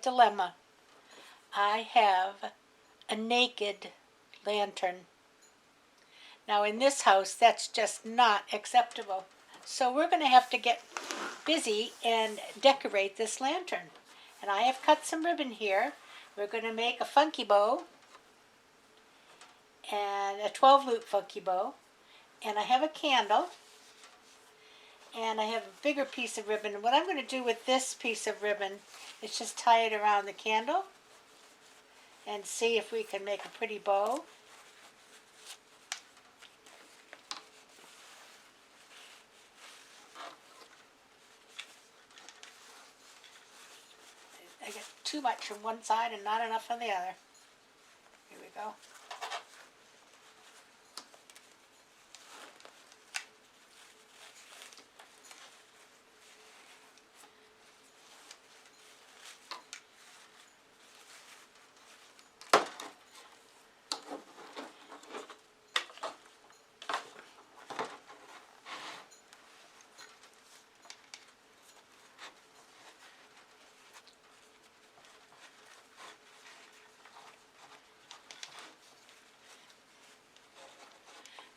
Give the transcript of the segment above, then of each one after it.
dilemma. I have a naked lantern. Now in this house, that's just not acceptable. So we're going to have to get busy and decorate this lantern. And I have cut some ribbon here. We're going to make a funky bow and a 12-loop funky bow. And I have a candle. And I have a bigger piece of ribbon. And what I'm going to do with this piece of ribbon is just tie it around the candle and see if we can make a pretty bow. I get too much from one side and not enough on the other. Here we go.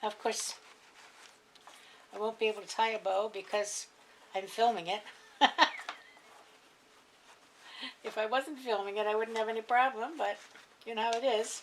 Of course, I won't be able to tie a bow because I'm filming it. If I wasn't filming it, I wouldn't have any problem, but you know how it is.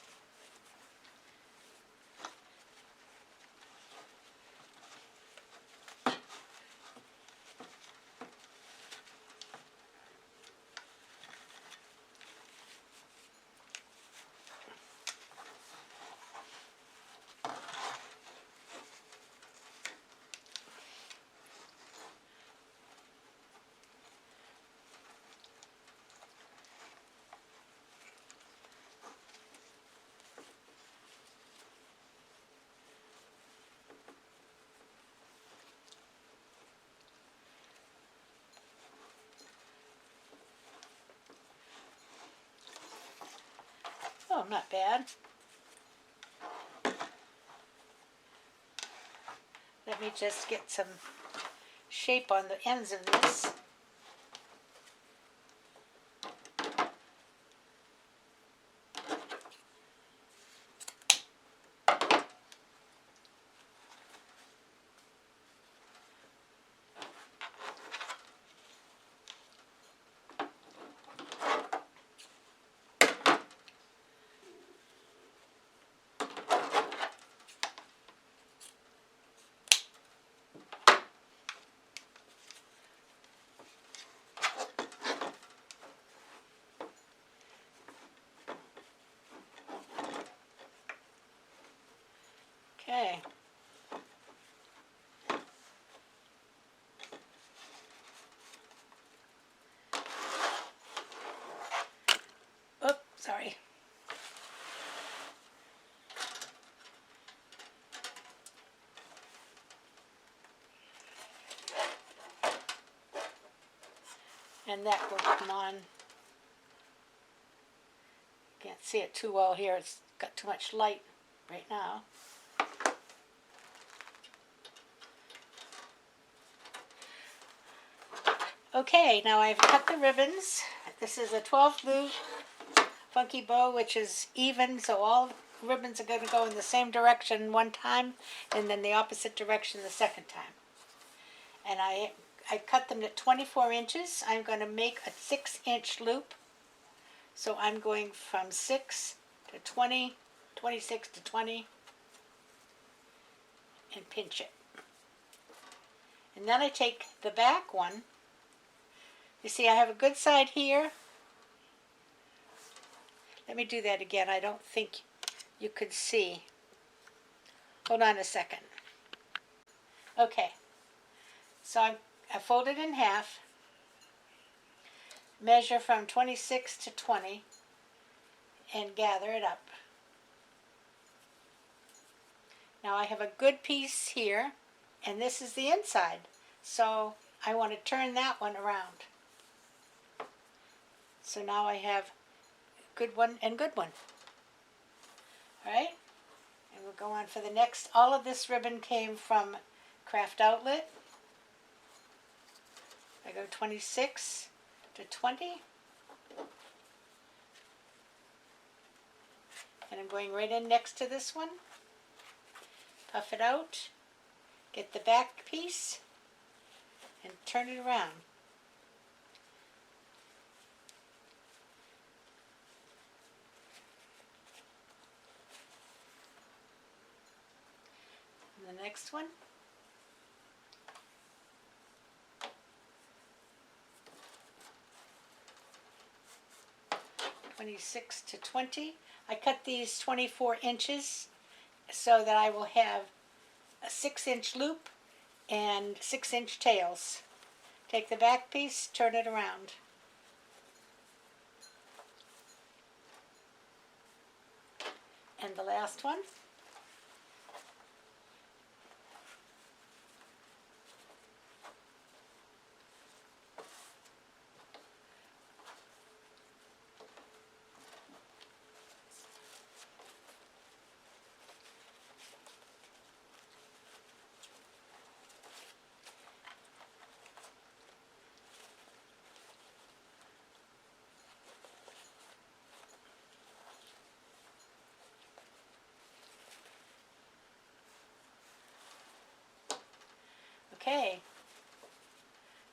Oh, not bad. Let me just get some shape on the ends of this. Okay. Oops, sorry. And that will come on. Can't see it too well here. It's got too much light right now. Okay, now I've cut the ribbons. This is a 12-loop funky bow, which is even, so all ribbons are going to go in the same direction one time, and then the opposite direction the second time. And I cut them at 24 inches. I'm going to make a 6-inch loop. So I'm going from 6 to 20, 26 to 20, and pinch it. And then I take the back one. You see, I have a good side here. Let me do that again. I don't think you could see. Hold on a second. Okay. So I fold it in half. Measure from 26 to 20 and gather it up. Now I have a good piece here, and this is the inside. So I want to turn that one around. So now I have good one and good one. All right? And we'll go on for the next. All of this ribbon came from Craft Outlet. I go 26 to 20. And I'm going right in next to this one. Puff it out, get the back piece, and turn it around. And the next one. (26 to 20). I cut these 24 inches so that I will have a 6-inch loop and 6-inch tails. Take the back piece, turn it around. And the last one. Okay,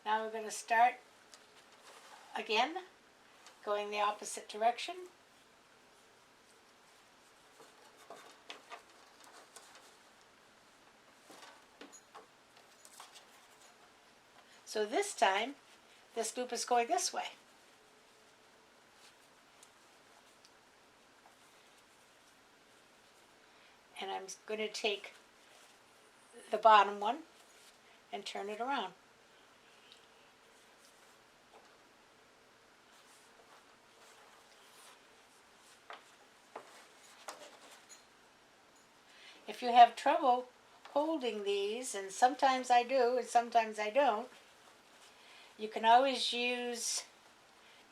now we're going to start again, going the opposite direction. So this time, this loop is going this way. And I'm going to take the bottom one and turn it around. If you have trouble holding these, and sometimes I do and sometimes I don't, you can always use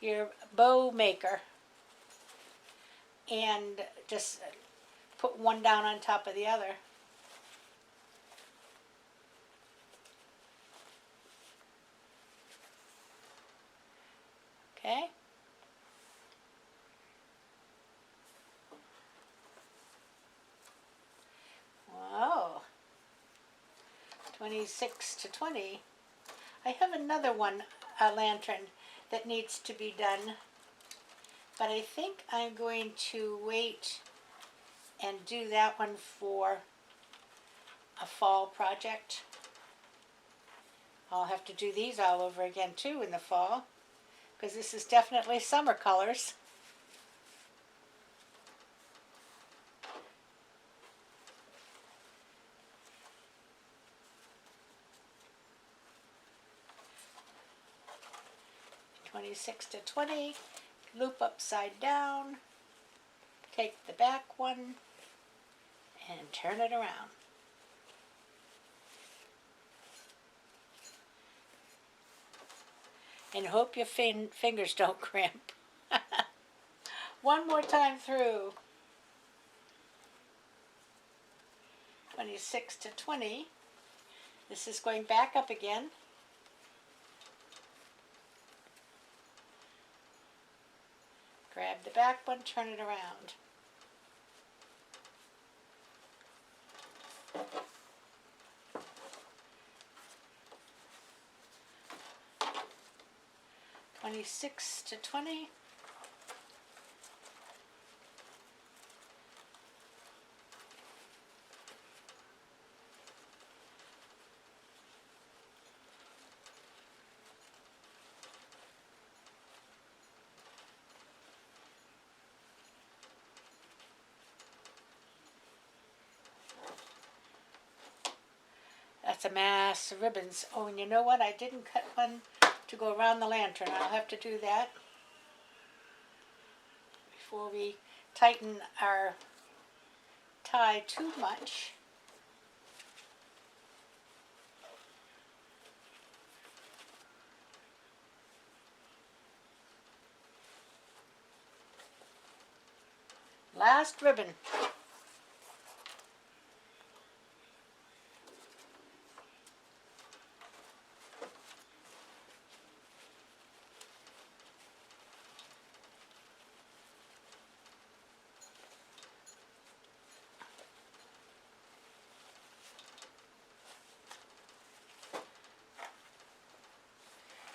your bow maker and just put one down on top of the other. Okay? Wow. 26 to 20. I have another one, a lantern, that needs to be done, but I think I'm going to wait and do that one for a fall project. I'll have to do these all over again too in the fall, because this is definitely summer colors. (26 to 20), loop upside down, take the back one and turn it around. And hope your fingers don't cramp. One more time through. (26 to 20). This is going back up again. Grab the back one, turn it around. (26 to 20). That's a mass of ribbons. Oh, and you know what? I didn't cut one to go around the lantern. I'll have to do that before we tighten our tie too much. Last ribbon.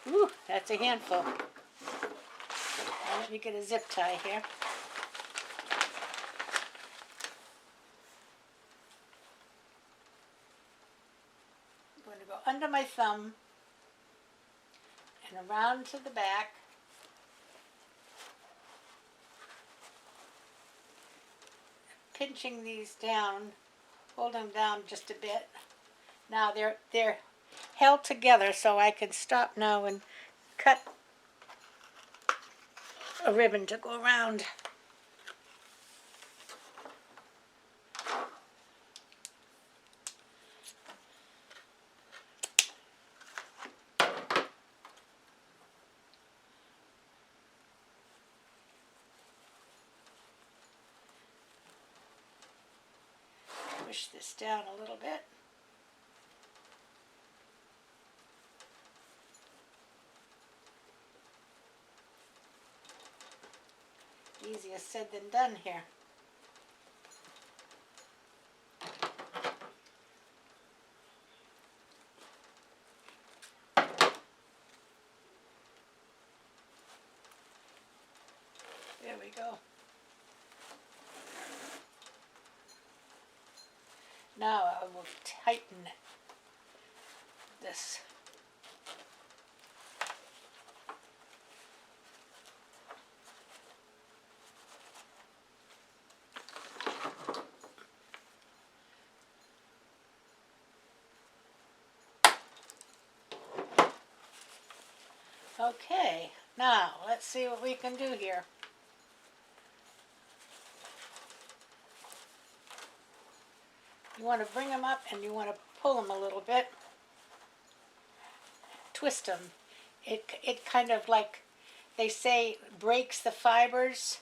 Ooh, that's a handful. Now let me get a zip tie here. I'm going to go under my thumb and around to the back. Pinching these down, hold them down just a bit. Now they're held together, so I can stop now and cut a ribbon to go around. Push this down a little bit. Easier said than done here. There we go. Now I will tighten this. Okay, now let's see what we can do here. You want to bring them up and you want to pull them a little bit. Twist them. It kind of, like they say, breaks the fibers.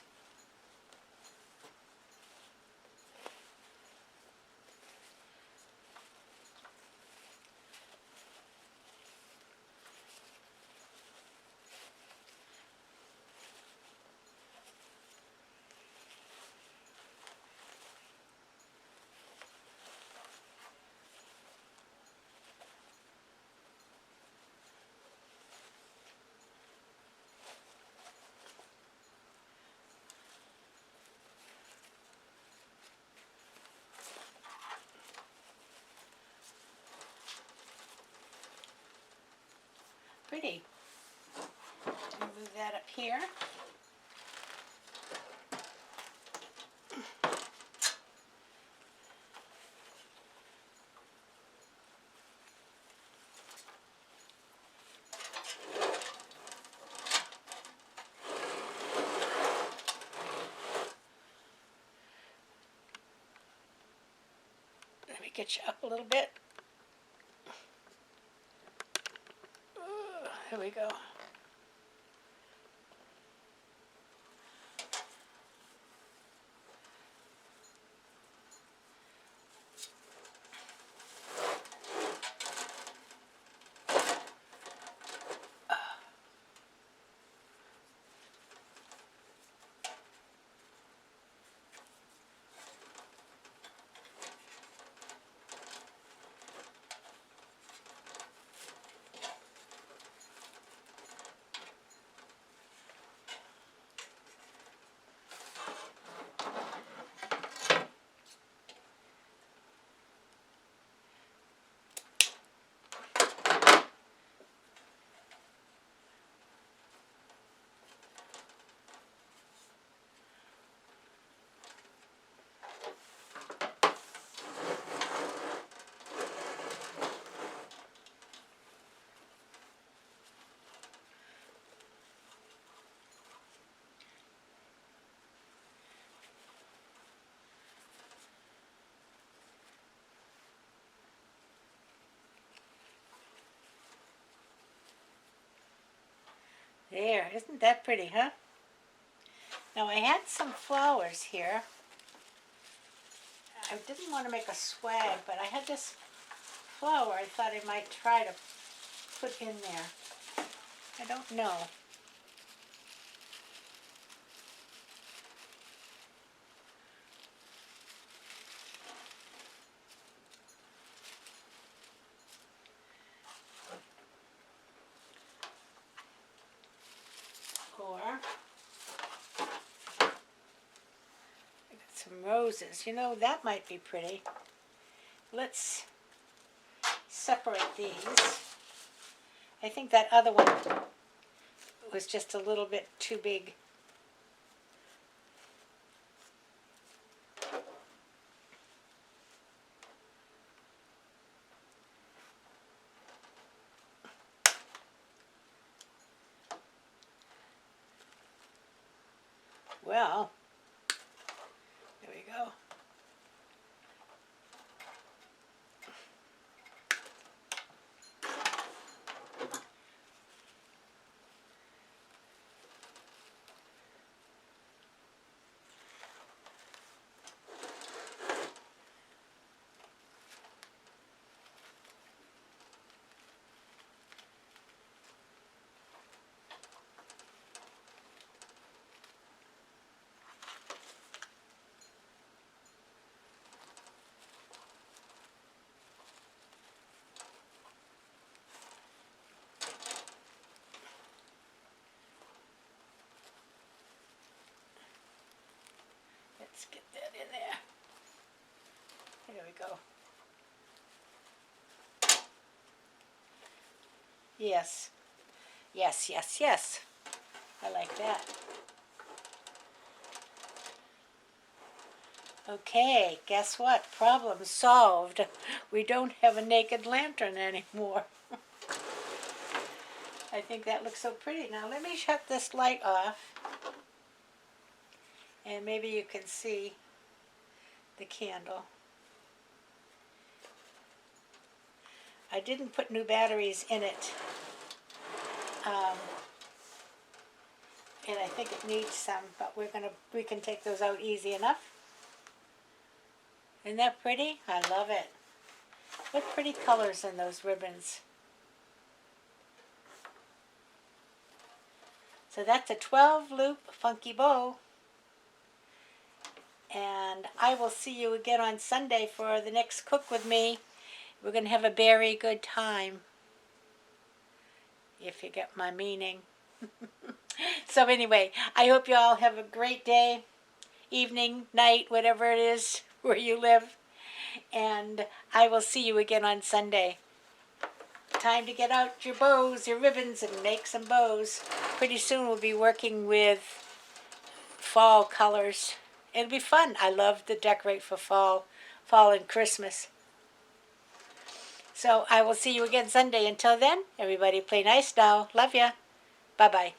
Pretty. Move that up here. Let me get you up a little bit. Here we go. There, isn't that pretty, huh? Now I had some flowers here. I didn't want to make a swag, but I had this flower I thought I might try to put in there. I don't know. roses. You know, that might be pretty. Let's separate these. I think that other one was just a little bit too big. Well, there we go. Let's get that in there. There we go. Yes. Yes, yes, yes. I like that. Okay, guess what? Problem solved. We don't have a naked lantern anymore. I think that looks so pretty. Now let me shut this light off. And maybe you can see the candle. I didn't put new batteries in it. And I think it needs some, but we can take those out easy enough. Isn't that pretty? I love it. What pretty colors in those ribbons. So that's a 12 loop funky bow. And I will see you again on Sunday for the next Cook With Me. We're going to have a very good time, if you get my meaning. So anyway, I hope you all have a great day, evening, night, whatever it is where you live. And I will see you again on Sunday. Time to get out your bows, your ribbons, and make some bows. Pretty soon we'll be working with fall colors. It'll be fun. I love to decorate for fall and Christmas. So I will see you again Sunday. Until then, everybody play nice now. Love ya. Bye-bye.